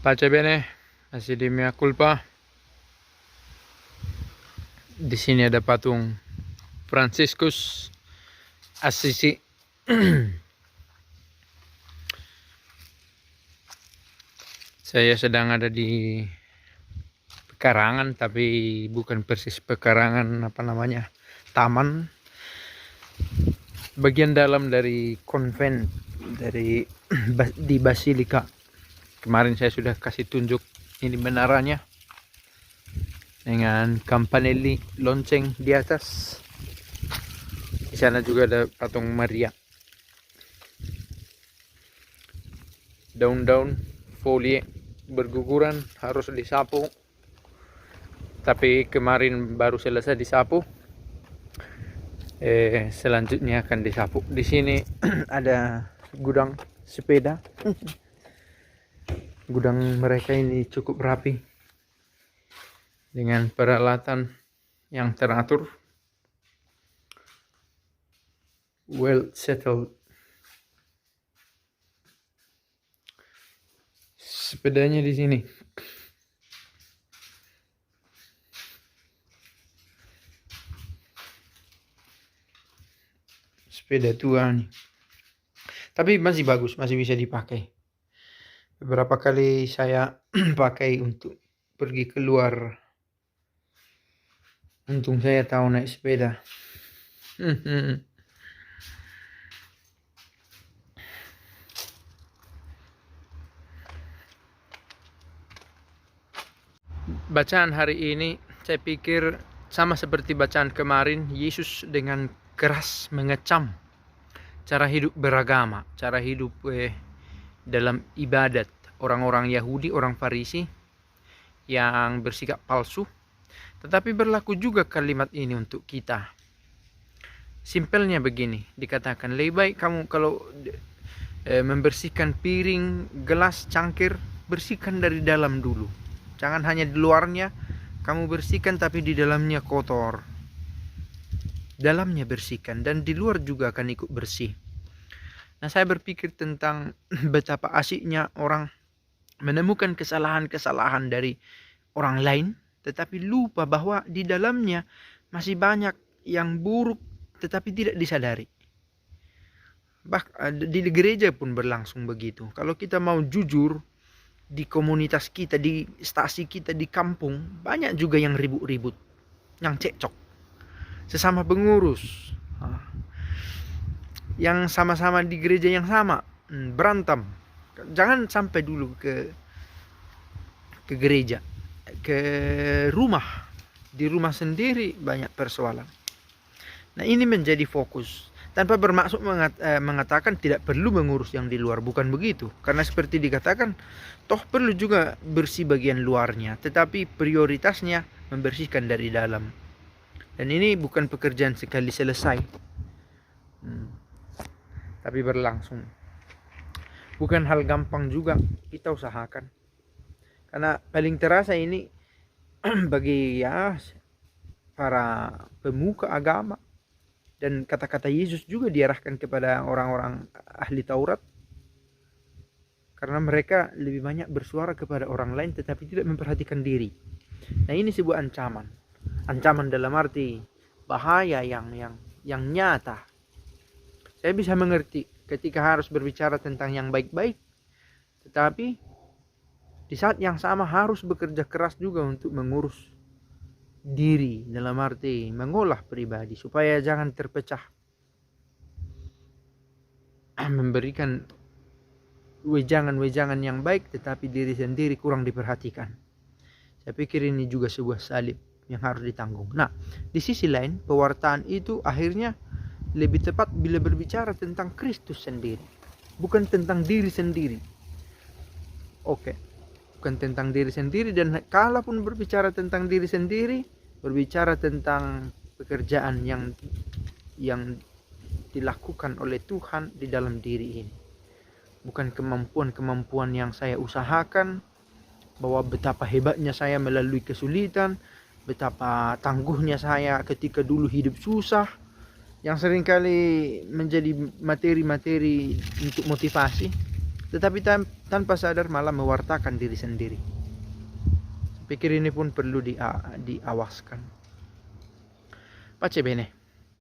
Pace bene, masih di mea culpa. Di sini ada patung Franciscus Assisi. Saya sedang ada di pekarangan, tapi bukan persis pekarangan, taman. Bagian dalam dari konven di Basilika. Kemarin saya sudah kasih tunjuk ini menaranya dengan campanelli lonceng di atas. Di sana juga ada patung Maria. Daun-daun folie berguguran harus disapu. Tapi kemarin baru selesai disapu. Selanjutnya akan disapu. Di sini ada gudang sepeda. Gudang mereka ini cukup rapi dengan peralatan yang teratur, well settled. Sepedanya di sini. Sepeda tua nih. Tapi masih bagus, masih bisa dipakai. Beberapa kali saya pakai untuk pergi keluar. Untung saya tahu naik sepeda. Bacaan hari ini saya pikir sama seperti bacaan kemarin. Yesus dengan keras mengecam cara hidup beragama, cara hidup dalam ibadat orang-orang Yahudi, orang Farisi yang bersikap palsu. Tetapi berlaku juga kalimat ini untuk kita. Simpelnya begini, dikatakan lebih baik kamu kalau membersihkan piring, gelas, cangkir, bersihkan dari dalam dulu. Jangan hanya di luarnya kamu bersihkan, tapi di dalamnya kotor. Dalamnya bersihkan dan di luar juga akan ikut bersih. Nah, saya berpikir tentang betapa asyiknya orang menemukan kesalahan-kesalahan dari orang lain, tetapi lupa bahwa di dalamnya masih banyak yang buruk tetapi tidak disadari. Di gereja pun berlangsung begitu. Kalau kita mau jujur, di komunitas kita, di stasi kita, di kampung, banyak juga yang ribut-ribut, yang cekcok, sesama pengurus, yang sama-sama di gereja yang sama, berantem. Jangan sampai dulu ke gereja, ke rumah. Di rumah sendiri banyak persoalan. Nah, ini menjadi fokus. Tanpa bermaksud mengatakan tidak perlu mengurus yang di luar, bukan begitu. Karena seperti dikatakan, toh perlu juga bersih bagian luarnya, tetapi prioritasnya membersihkan dari dalam. Dan ini bukan pekerjaan sekali selesai, tapi berlangsung. Bukan hal gampang juga kita usahakan. Karena paling terasa ini bagi para pemuka agama. Dan kata-kata Yesus juga diarahkan kepada orang-orang ahli Taurat. Karena mereka lebih banyak bersuara kepada orang lain tetapi tidak memperhatikan diri. Nah, ini sebuah ancaman. Ancaman dalam arti bahaya yang nyata. Saya bisa mengerti ketika harus berbicara tentang yang baik-baik. Tetapi di saat yang sama harus bekerja keras juga untuk mengurus diri, dalam arti mengolah pribadi supaya jangan terpecah, memberikan wejangan-wejangan yang baik tetapi diri sendiri kurang diperhatikan. Saya pikir ini juga sebuah salib yang harus ditanggung. Nah, di sisi lain pewartaan itu akhirnya lebih tepat bila berbicara tentang Kristus sendiri, bukan tentang diri sendiri. Bukan tentang diri sendiri. Dan kalaupun berbicara tentang diri sendiri, berbicara tentang pekerjaan yang dilakukan oleh Tuhan di dalam diri ini. Bukan kemampuan-kemampuan yang saya usahakan, bahwa betapa hebatnya saya melalui kesulitan, betapa tangguhnya saya ketika dulu hidup susah, yang seringkali menjadi materi-materi untuk motivasi. tetapi tanpa sadar malah mewartakan diri sendiri. Pikir ini pun perlu diawaskan. Pace bene.